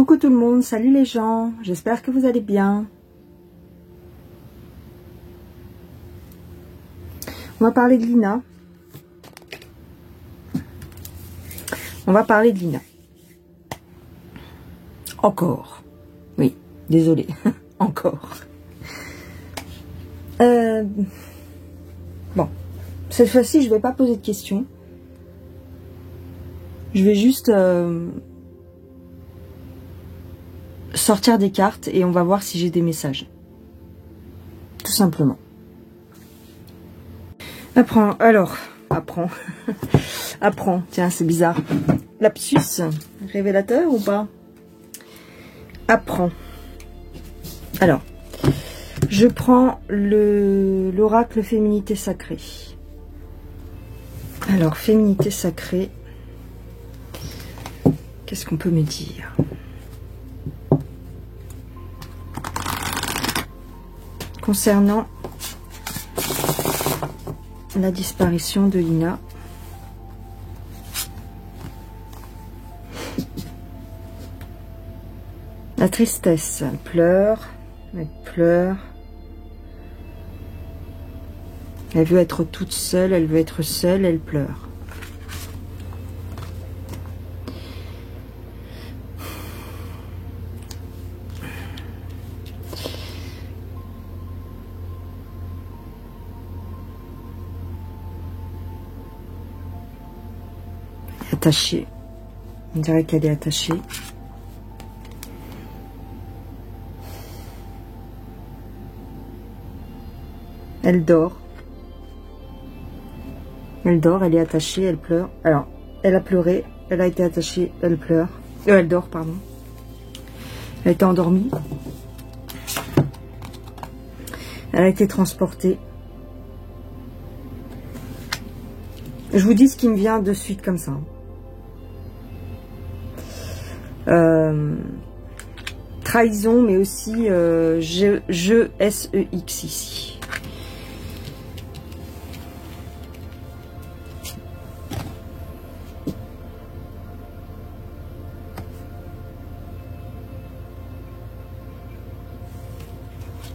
Coucou tout le monde, salut les gens, j'espère que vous allez bien. On va parler de Lina. On va parler de Lina. Encore. Oui, désolée. Encore. Bon, cette fois-ci, je vais pas poser de questions. Je vais juste sortir des cartes et on va voir si j'ai des messages. Tout simplement. Apprends. Apprends. Tiens, c'est bizarre. Lapsus, révélateur ou pas? Apprends. Alors, je prends l'oracle féminité sacrée. Alors, féminité sacrée. Qu'est-ce qu'on peut me dire? Concernant la disparition de Lina. La tristesse, elle pleure. Elle veut être toute seule, elle veut être seule, elle pleure. Attachée. On dirait qu'elle est attachée. Elle dort. Elle dort, elle est attachée, elle pleure. Alors, elle a pleuré, elle a été attachée, elle pleure. Elle dort, pardon. Elle a été endormie. Elle a été transportée. Je vous dis ce qui me vient de suite comme ça. Trahison, mais aussi je S-E-X ici.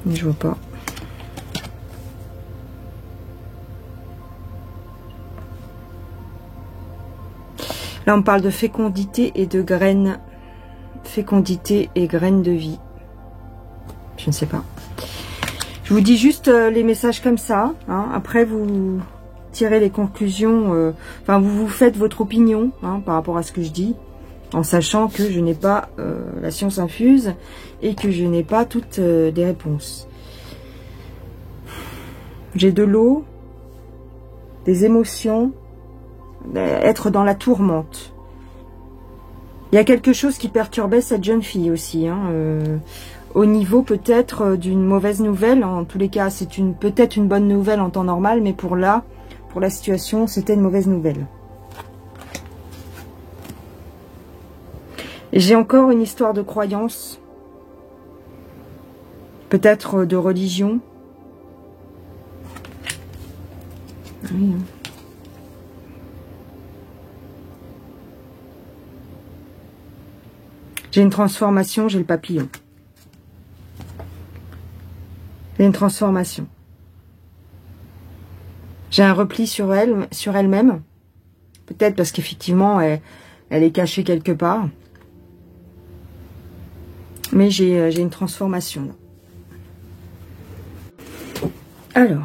Je vois pas. Là, on parle de fécondité et de graines. Fécondité et graines de vie. Je ne sais pas. Je vous dis juste les messages comme ça. Hein. Après, vous tirez les conclusions. Enfin, vous faites votre opinion par rapport à ce que je dis. En sachant que je n'ai pas la science infuse et que je n'ai pas toutes les réponses. J'ai de l'eau, des émotions, être dans la tourmente. Il y a quelque chose qui perturbait cette jeune fille aussi, au niveau peut-être d'une mauvaise nouvelle. En tous les cas, c'est peut-être une bonne nouvelle en temps normal, mais pour la situation, c'était une mauvaise nouvelle. Et j'ai encore une histoire de croyance, peut-être de religion. Oui. J'ai une transformation, j'ai le papillon. J'ai une transformation. J'ai un repli sur elle-même. Peut-être parce qu'effectivement, elle est cachée quelque part. Mais j'ai une transformation là. Alors.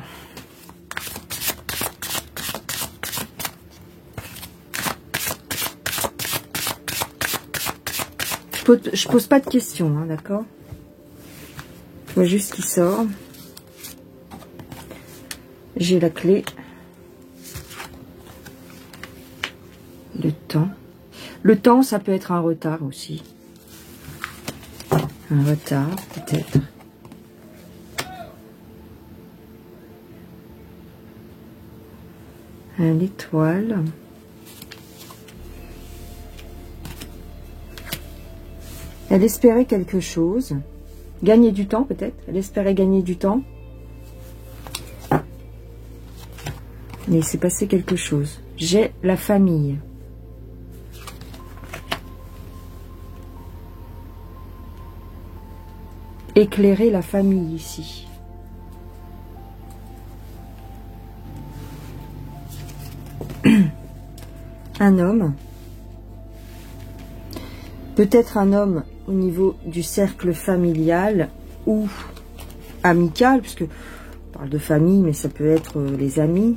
Je pose pas de questions, d'accord? Je vois juste qui sort. J'ai la clé. Le temps. Le temps, ça peut être un retard aussi. Un retard, peut-être. L'étoile. Elle espérait quelque chose. Gagner du temps, peut-être. Elle espérait gagner du temps. Mais il s'est passé quelque chose. J'ai la famille. Éclairer la famille ici. Un homme. Peut-être un homme au niveau du cercle familial ou amical, puisque on parle de famille, mais ça peut être les amis.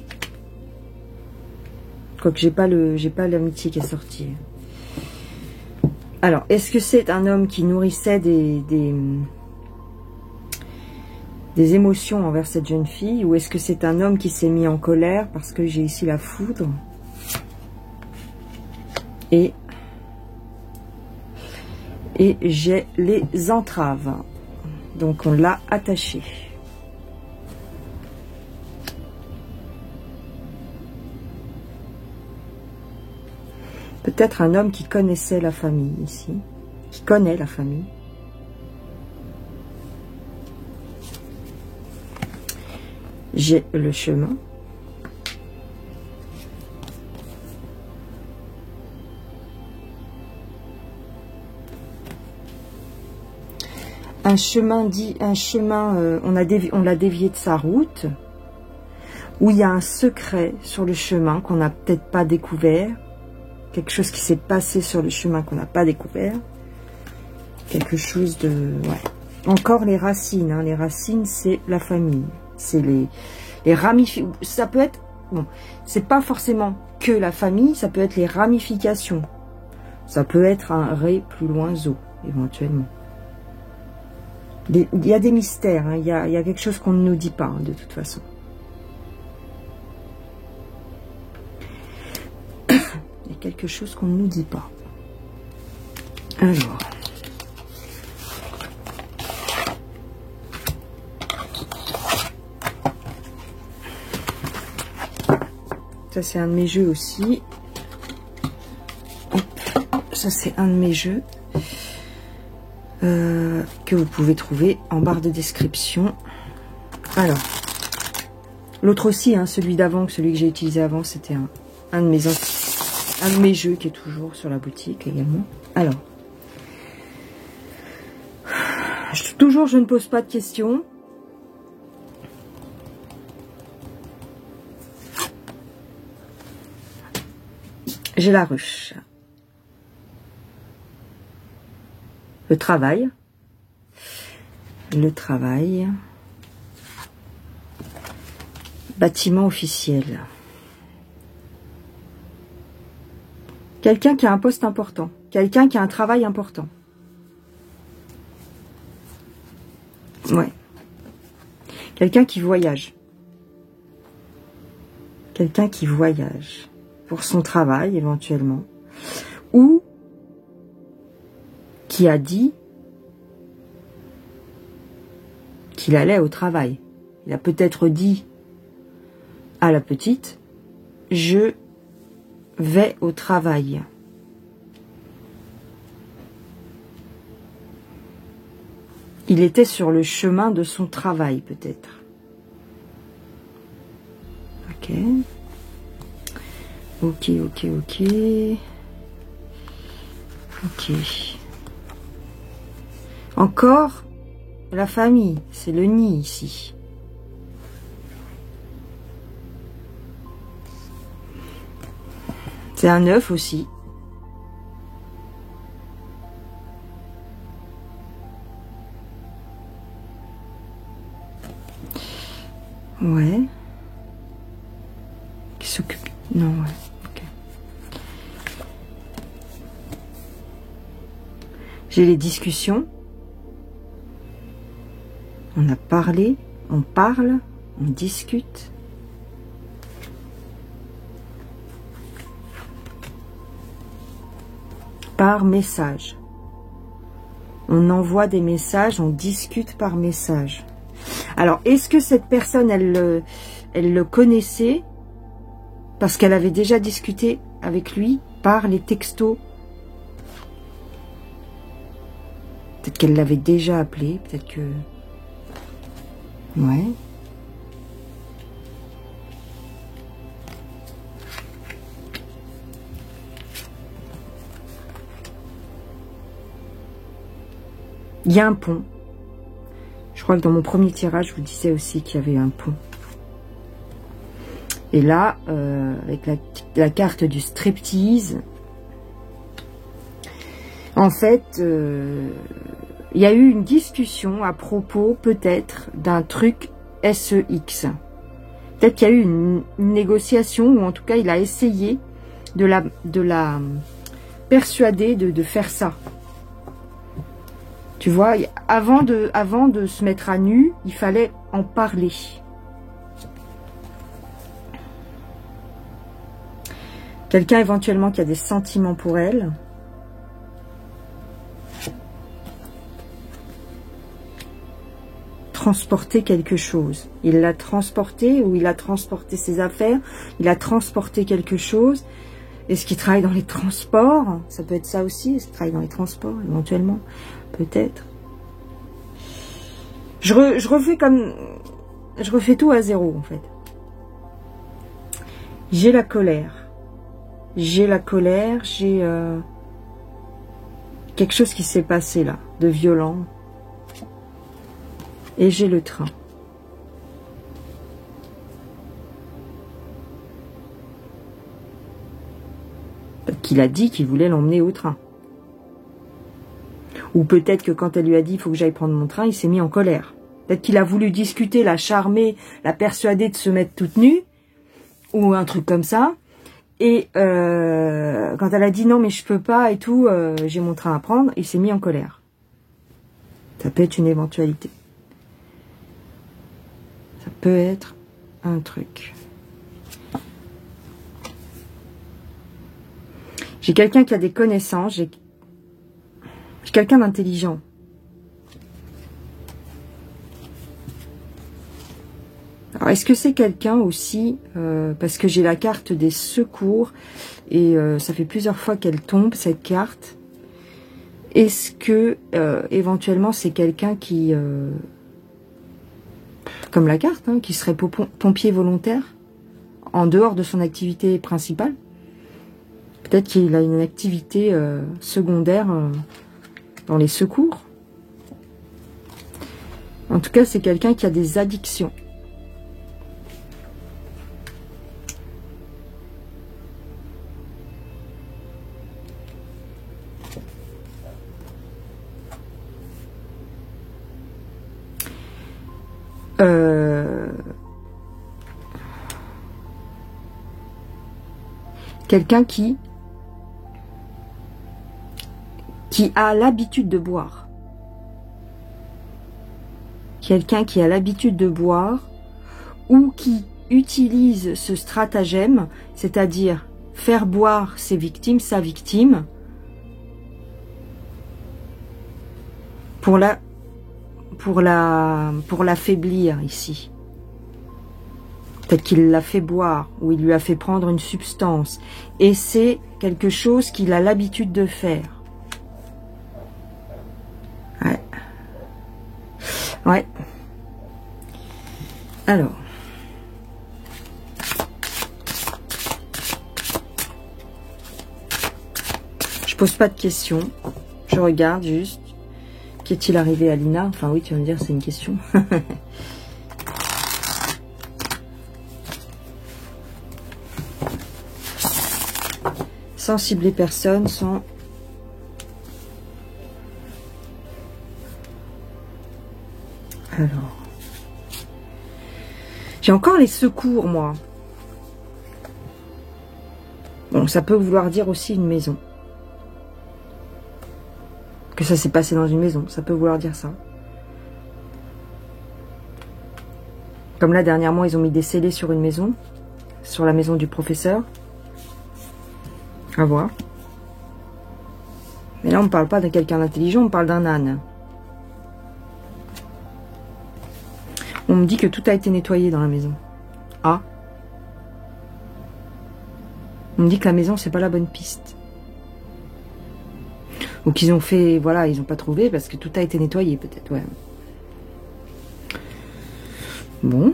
Quoique j'ai pas l'amitié qui est sortie. Alors, est-ce que c'est un homme qui nourrissait des émotions envers cette jeune fille, ou est-ce que c'est un homme qui s'est mis en colère parce que j'ai ici la foudre et j'ai les entraves, donc on l'a attaché. Peut-être un homme qui connaissait la famille ici, qui connaît la famille. J'ai le chemin. Un chemin on l'a dévié de sa route, où il y a un secret sur le chemin qu'on n'a peut-être pas découvert, quelque chose qui s'est passé sur le chemin qu'on n'a pas découvert, quelque chose de... Ouais. Encore les racines, hein. Les racines c'est la famille, c'est les ramifications, ça peut être... Bon, c'est pas forcément que la famille, ça peut être les ramifications, ça peut être un ré plus loin zo, éventuellement. Il y a des mystères, hein. Il y a quelque chose qu'on ne nous dit pas, hein, de toute façon. Il y a quelque chose qu'on ne nous dit pas. Alors. Ça, c'est un de mes jeux aussi. Hop. Ça, c'est un de mes jeux. Que vous pouvez trouver en barre de description. Alors, l'autre aussi, hein, celui d'avant, celui que j'ai utilisé avant, c'était un de mes jeux qui est toujours sur la boutique également. Alors, toujours je ne pose pas de questions. J'ai la ruche. Le travail. Le travail. Bâtiment officiel. Quelqu'un qui a un poste important. Quelqu'un qui a un travail important. Ouais. Quelqu'un qui voyage. Quelqu'un qui voyage. Pour son travail, éventuellement. Ou qui a dit qu'il allait au travail. Il a peut-être dit à la petite, je vais au travail. Il était sur le chemin de son travail, peut-être. Ok. Ok. Encore la famille, c'est le nid ici. C'est un œuf aussi. Ouais. Qui s'occupe... Non, ouais. Ok. J'ai les discussions. On a parlé, on parle, on discute. Par message. On envoie des messages, on discute par message. Alors, est-ce que cette personne, elle le connaissait parce qu'elle avait déjà discuté avec lui par les textos? Peut-être qu'elle l'avait déjà appelé, peut-être que... Ouais. Il y a un pont. Je crois que dans mon premier tirage, je vous disais aussi qu'il y avait un pont. Et là, avec la carte du striptease, en fait, il y a eu une discussion à propos peut-être d'un truc SEX. Peut-être qu'il y a eu une négociation, ou en tout cas, il a essayé de la persuader de faire ça. Tu vois, avant de se mettre à nu, il fallait en parler. Quelqu'un éventuellement qui a des sentiments pour elle. Transporter quelque chose. Il l'a transporté, ou il a transporté ses affaires, il a transporté quelque chose. Est-ce qu'il travaille dans les transports? Ça peut être ça aussi. Est-ce qu'il travaille dans les transports, éventuellement? Peut-être. Je refais tout à zéro, en fait. J'ai la colère. J'ai la colère, j'ai quelque chose qui s'est passé là, de violent. Et j'ai le train. Qu'il a dit qu'il voulait l'emmener au train. Ou peut-être que quand elle lui a dit « il faut que j'aille prendre mon train », il s'est mis en colère. Peut-être qu'il a voulu discuter, la charmer, la persuader de se mettre toute nue, ou un truc comme ça. Et quand elle a dit « non mais je peux pas et tout, j'ai mon train à prendre », il s'est mis en colère. Ça peut être une éventualité. Ça peut être un truc. J'ai quelqu'un qui a des connaissances, j'ai quelqu'un d'intelligent. Alors, est-ce que c'est quelqu'un aussi, parce que j'ai la carte des secours, et ça fait plusieurs fois qu'elle tombe, cette carte. Est-ce que, éventuellement, c'est quelqu'un qui, comme la carte, hein, qui serait pompier volontaire, en dehors de son activité principale? Peut-être qu'il a une activité secondaire dans les secours. En tout cas, c'est quelqu'un qui a des addictions. Quelqu'un qui a l'habitude de boire. Quelqu'un qui a l'habitude de boire ou qui utilise ce stratagème, c'est-à-dire faire boire ses victimes, sa victime, pour l'affaiblir ici. Peut-être qu'il l'a fait boire ou il lui a fait prendre une substance. Et c'est quelque chose qu'il a l'habitude de faire. Ouais. Ouais. Alors. Je pose pas de questions. Je regarde juste. Qu'est-il arrivé à Lina? Enfin oui, tu vas me dire, c'est une question. Sans cibler personne, sans... Alors... J'ai encore les secours, moi. Bon, ça peut vouloir dire aussi une maison. Que ça s'est passé dans une maison, ça peut vouloir dire ça. Comme là, dernièrement, ils ont mis des scellés sur une maison. Sur la maison du professeur. À voir. Mais là, on ne parle pas de quelqu'un d'intelligent, on parle d'un âne. On me dit que tout a été nettoyé dans la maison. Ah. On me dit que la maison, c'est pas la bonne piste. Ou qu'ils ont fait... Voilà, ils n'ont pas trouvé parce que tout a été nettoyé, peut-être, ouais. Bon.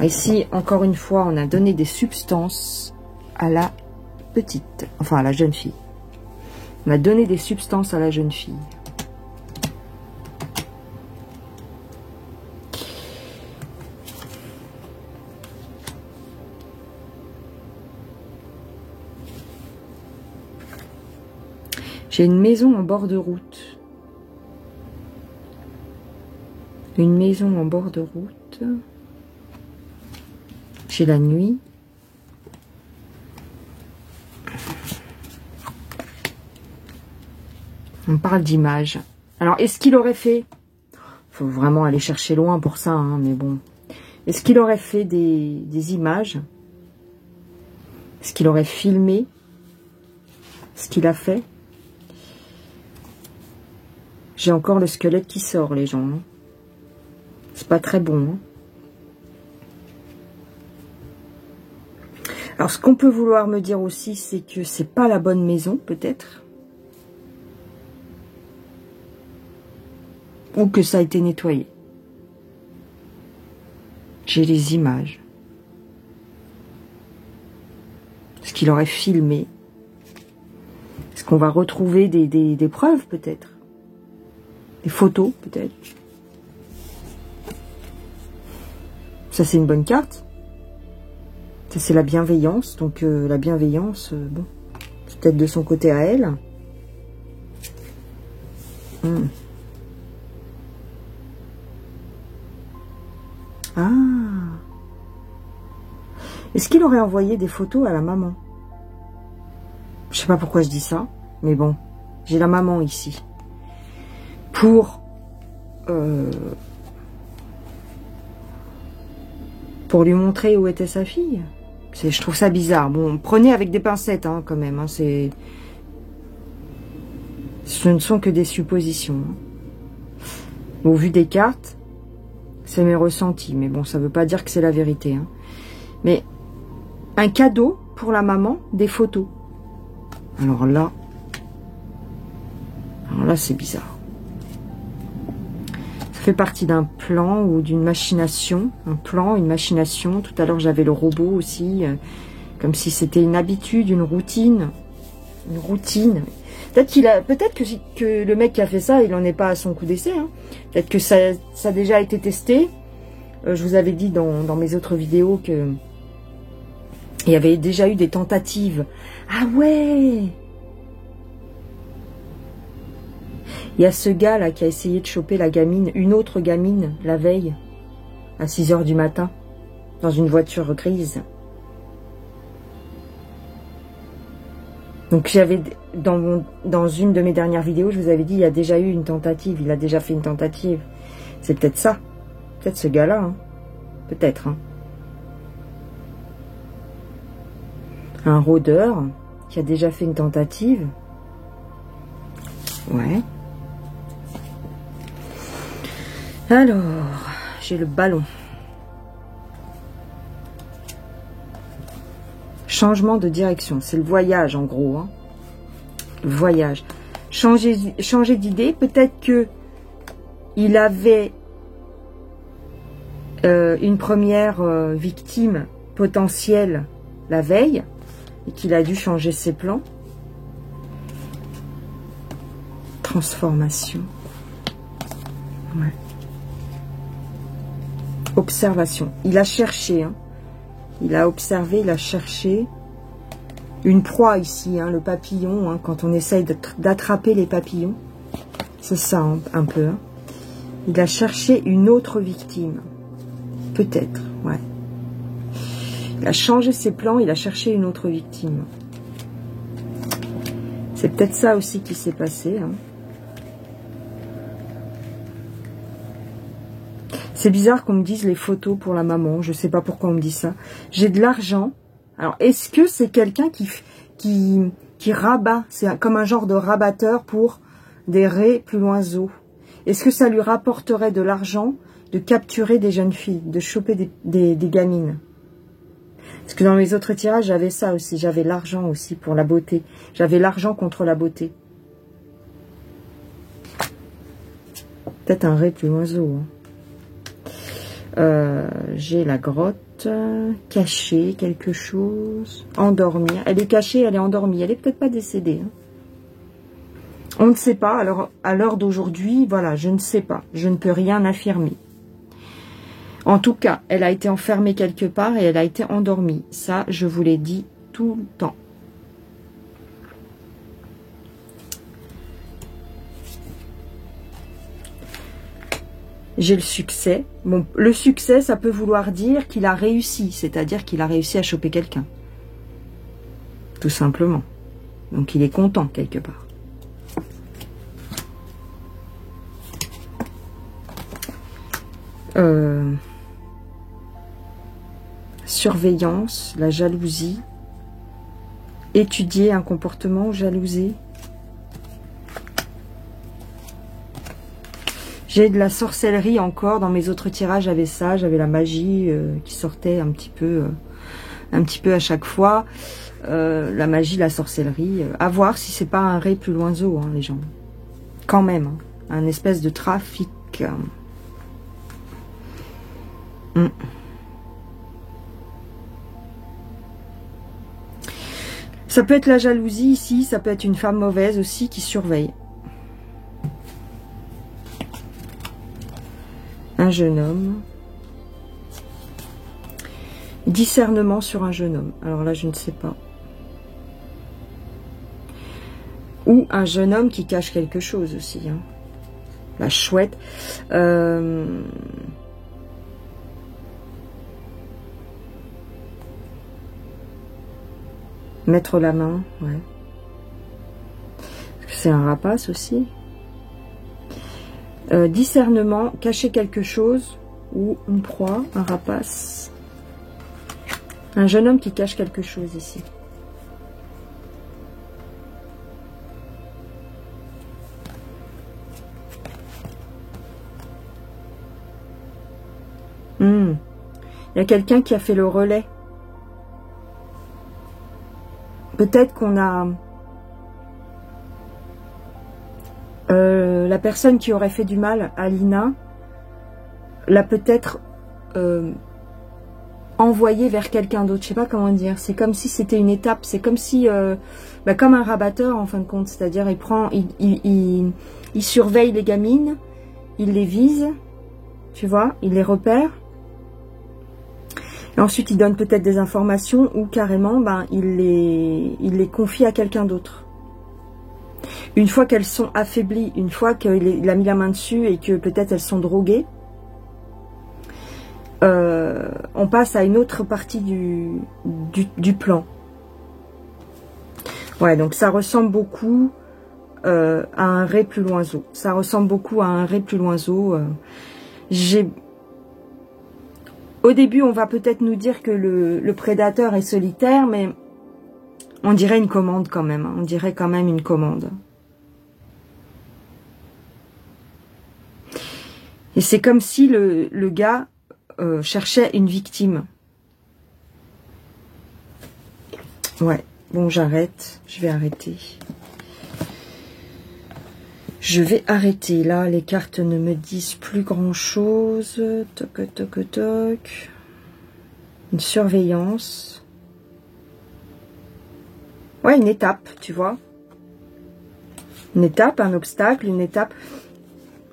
Ici, encore une fois, on a donné des substances à la petite, enfin à la jeune fille. On a donné des substances à la jeune fille. J'ai une maison en bord de route. Une maison en bord de route. J'ai la nuit. On parle d'image. Alors, est-ce qu'il aurait fait... Faut vraiment aller chercher loin pour ça, hein, mais bon. Est-ce qu'il aurait fait des images? Est-ce qu'il aurait filmé ce qu'il a fait? J'ai encore le squelette qui sort, les gens. Hein. C'est pas très bon. Hein. Alors, ce qu'on peut vouloir me dire aussi, c'est que c'est pas la bonne maison, peut-être. Ou que ça a été nettoyé. J'ai les images. Est-ce qu'il aurait filmé? Est-ce qu'on va retrouver des preuves, peut-être? Des photos, peut-être? Ça, c'est une bonne carte. Ça, c'est la bienveillance. Donc, la bienveillance, bon, c'est peut-être de son côté à elle. Ah. Est-ce qu'il aurait envoyé des photos à la maman? Je sais pas pourquoi je dis ça, mais bon, j'ai la maman ici. Pour lui montrer où était sa fille. Je trouve ça bizarre. Bon, prenez avec des pincettes, hein, quand même. Hein, ce ne sont que des suppositions. Hein. Au vu des cartes, c'est mes ressentis. Mais bon, ça ne veut pas dire que c'est la vérité. Hein. Mais un cadeau pour la maman, des photos. Alors là c'est bizarre. Ça fait partie d'un plan ou d'une machination. Un plan, une machination. Tout à l'heure, j'avais le robot aussi. Comme si c'était une habitude, une routine. Une routine. Peut-être que le mec qui a fait ça, il n'en est pas à son coup d'essai. Hein. Peut-être que ça a déjà été testé. Je vous avais dit dans mes autres vidéos que il y avait déjà eu des tentatives. Ah ouais! Il y a ce gars là qui a essayé de choper la gamine, une autre gamine, la veille, à 6 h du matin, dans une voiture grise. Donc j'avais, dans une de mes dernières vidéos, je vous avais dit, il y a déjà eu une tentative, il a déjà fait une tentative. C'est peut-être ça, peut-être ce gars-là, hein. Peut-être. Hein. Un rôdeur qui a déjà fait une tentative. Ouais. Alors, j'ai le ballon. Changement de direction, c'est le voyage en gros. Hein. Le voyage. Changer d'idée, peut-être que il avait une première victime potentielle la veille et qu'il a dû changer ses plans. Transformation. Ouais. Observation. Il a cherché. Hein. Il a observé, il a cherché. Une proie ici, hein, le papillon. Hein, quand on essaye d'attraper les papillons. C'est ça hein, un peu. Hein. Il a cherché une autre victime. Peut-être, ouais. Il a changé ses plans, il a cherché une autre victime. C'est peut-être ça aussi qui s'est passé. Hein. C'est bizarre qu'on me dise les photos pour la maman. Je ne sais pas pourquoi on me dit ça. J'ai de l'argent. Alors, est-ce que c'est quelqu'un qui rabat? C'est comme un genre de rabatteur pour des raies plus loin zoo. Est-ce que ça lui rapporterait de l'argent de capturer des jeunes filles, de choper des gamines? Parce que dans mes autres tirages, j'avais ça aussi. J'avais l'argent aussi pour la beauté. J'avais l'argent contre la beauté. Peut-être un ray plus loin zoo. Hein. J'ai la grotte. carte. Cacher quelque chose. Endormir. Elle est cachée, elle est endormie. Elle est peut-être pas décédée. Hein. On ne sait pas. Alors, à l'heure d'aujourd'hui, voilà, je ne sais pas. Je ne peux rien affirmer. En tout cas, elle a été enfermée quelque part et elle a été endormie. Ça, je vous l'ai dit tout le temps. J'ai le succès. Bon, le succès, ça peut vouloir dire qu'il a réussi. C'est-à-dire qu'il a réussi à choper quelqu'un. Tout simplement. Donc, il est content quelque part. Surveillance, la jalousie. Étudier un comportement, jalouser. J'ai de la sorcellerie encore. Dans mes autres tirages, j'avais ça. J'avais la magie qui sortait un petit peu à chaque fois. La magie, la sorcellerie. À voir si c'est pas un ré plus loin zo, hein, les gens. Quand même. Hein, un espèce de trafic. Ça peut être la jalousie ici. Ça peut être une femme mauvaise aussi qui surveille. Un jeune homme. Discernement sur un jeune homme. Alors là, je ne sais pas. Ou un jeune homme qui cache quelque chose aussi. Hein. La chouette. Mettre la main, ouais. C'est un rapace aussi. Discernement, cacher quelque chose ou une proie, un rapace. Un jeune homme qui cache quelque chose ici. Il y a quelqu'un qui a fait le relais. Peut-être qu'on a... la personne qui aurait fait du mal à Lina l'a peut-être envoyé vers quelqu'un d'autre. Je sais pas comment dire. C'est comme si c'était une étape. C'est comme si... comme un rabatteur en fin de compte. C'est-à-dire il surveille les gamines. Il les vise. Tu vois, il les repère. Et ensuite, il donne peut-être des informations ou carrément, il les confie à quelqu'un d'autre. Une fois qu'elles sont affaiblies, une fois qu'il a mis la main dessus et que peut-être elles sont droguées, on passe à une autre partie du plan. Ouais, donc ça ressemble beaucoup à un ré plus loin zo. Ça ressemble beaucoup à un ré plus loin zo. Au début, on va peut-être nous dire que le prédateur est solitaire, mais on dirait une commande quand même. Hein. On dirait quand même une commande. Et c'est comme si le gars cherchait une victime. Ouais, bon, j'arrête. Je vais arrêter. Je vais arrêter. Là, les cartes ne me disent plus grand-chose. Toc, toc, toc. Une surveillance. Ouais, une étape, tu vois. Une étape, un obstacle, une étape.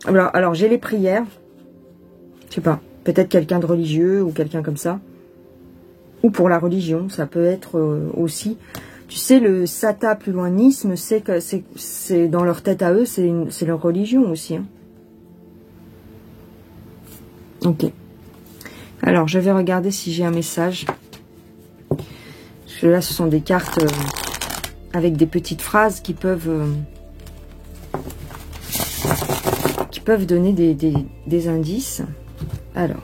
Alors j'ai les prières. Je sais pas. Peut-être quelqu'un de religieux ou quelqu'un comme ça. Ou pour la religion, ça peut être aussi... Tu sais, le Sata plus loinisme, c'est que c'est dans leur tête à eux, c'est leur religion aussi. Hein. Ok. Alors, je vais regarder si j'ai un message. Parce que là, ce sont des cartes avec des petites phrases qui peuvent donner des indices. Alors.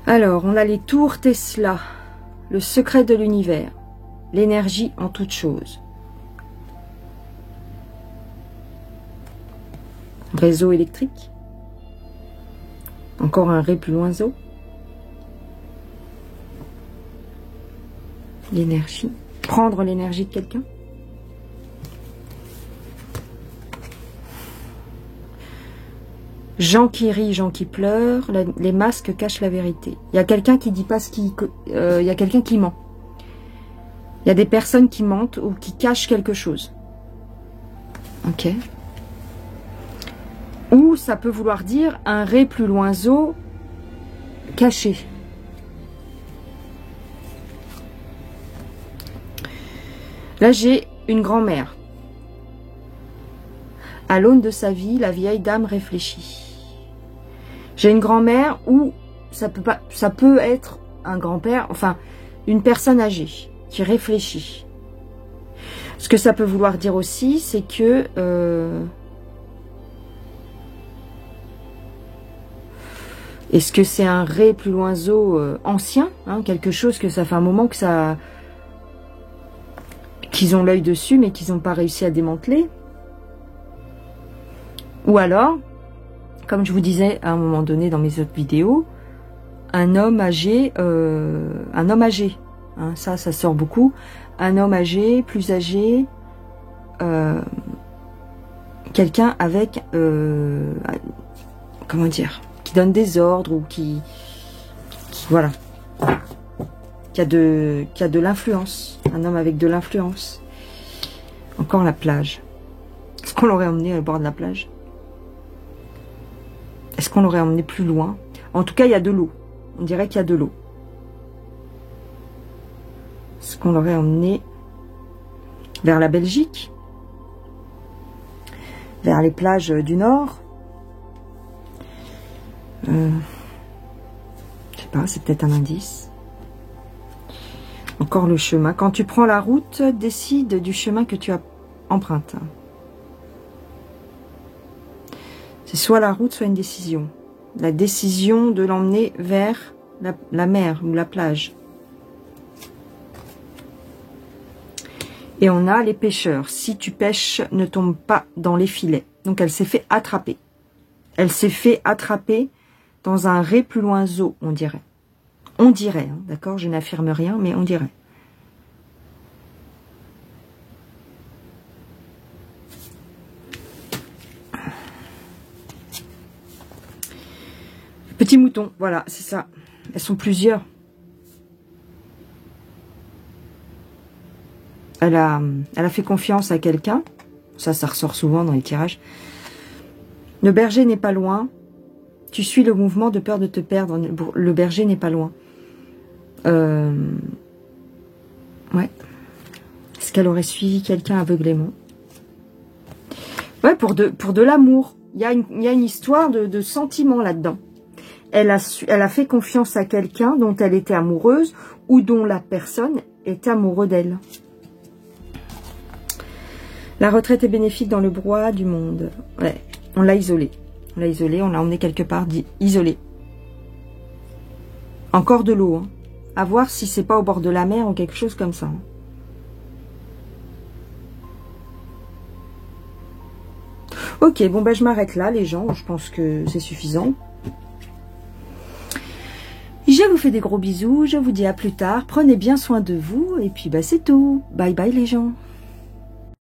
Alors, on a les tours Tesla, le secret de l'univers, l'énergie en toute chose. Réseau électrique. Encore un ré plus loin zo. L'énergie. Prendre l'énergie de quelqu'un. Gens qui rient, gens qui pleurent, les masques cachent la vérité. Il y a quelqu'un qui dit pas ce qui... il y a quelqu'un qui ment. Il y a des personnes qui mentent ou qui cachent quelque chose. Ok. Ou ça peut vouloir dire un ré plus loin zo caché. Là, j'ai une grand-mère. À l'aune de sa vie, la vieille dame réfléchit. J'ai une grand-mère ou ça peut être un grand-père, enfin une personne âgée qui réfléchit. Ce que ça peut vouloir dire aussi, c'est que est-ce que c'est un ré plus loin zo ancien, hein, quelque chose que ça fait un moment que ça qu'ils ont l'œil dessus mais qu'ils n'ont pas réussi à démanteler. Ou alors, comme je vous disais à un moment donné dans mes autres vidéos, un homme âgé, hein, ça sort beaucoup, un homme âgé, plus âgé, quelqu'un avec, comment dire, qui donne des ordres ou qui voilà, qui a de l'influence, un homme avec de l'influence. Encore la plage. Est-ce qu'on l'aurait emmené au bord de la plage? Est-ce qu'on l'aurait emmené plus loin? En tout cas, il y a de l'eau. On dirait qu'il y a de l'eau. Est-ce qu'on l'aurait emmené vers la Belgique? Vers les plages du Nord? Je sais pas, c'est peut-être un indice. Encore le chemin. Quand tu prends la route, décide du chemin que tu empruntes. C'est soit la route, soit une décision. La décision de l'emmener vers la mer ou la plage. Et on a les pêcheurs. Si tu pêches, ne tombe pas dans les filets. Donc elle s'est fait attraper. Elle s'est fait attraper dans un ré plus loin zo, on dirait. On dirait, hein, d'accord? Je n'affirme rien, mais on dirait. Petit mouton, voilà, c'est ça. Elles sont plusieurs. Elle a fait confiance à quelqu'un. Ça ressort souvent dans les tirages. Le berger n'est pas loin. Tu suis le mouvement de peur de te perdre. Le berger n'est pas loin. Ouais. Est-ce qu'elle aurait suivi quelqu'un aveuglément? Ouais, pour de l'amour. Il y a une histoire de sentiment là-dedans. Elle a fait confiance à quelqu'un dont elle était amoureuse ou dont la personne était amoureuse d'elle. La retraite est bénéfique dans le brouhaha du monde. Ouais, on l'a isolée. On l'a isolée, on l'a emmenée quelque part, isolée. Encore de l'eau, hein. À voir si c'est pas au bord de la mer ou quelque chose comme ça. Ok, bon ben je m'arrête là les gens, je pense que c'est suffisant. Je vous fais des gros bisous, je vous dis à plus tard, prenez bien soin de vous et puis bah c'est tout. Bye bye les gens.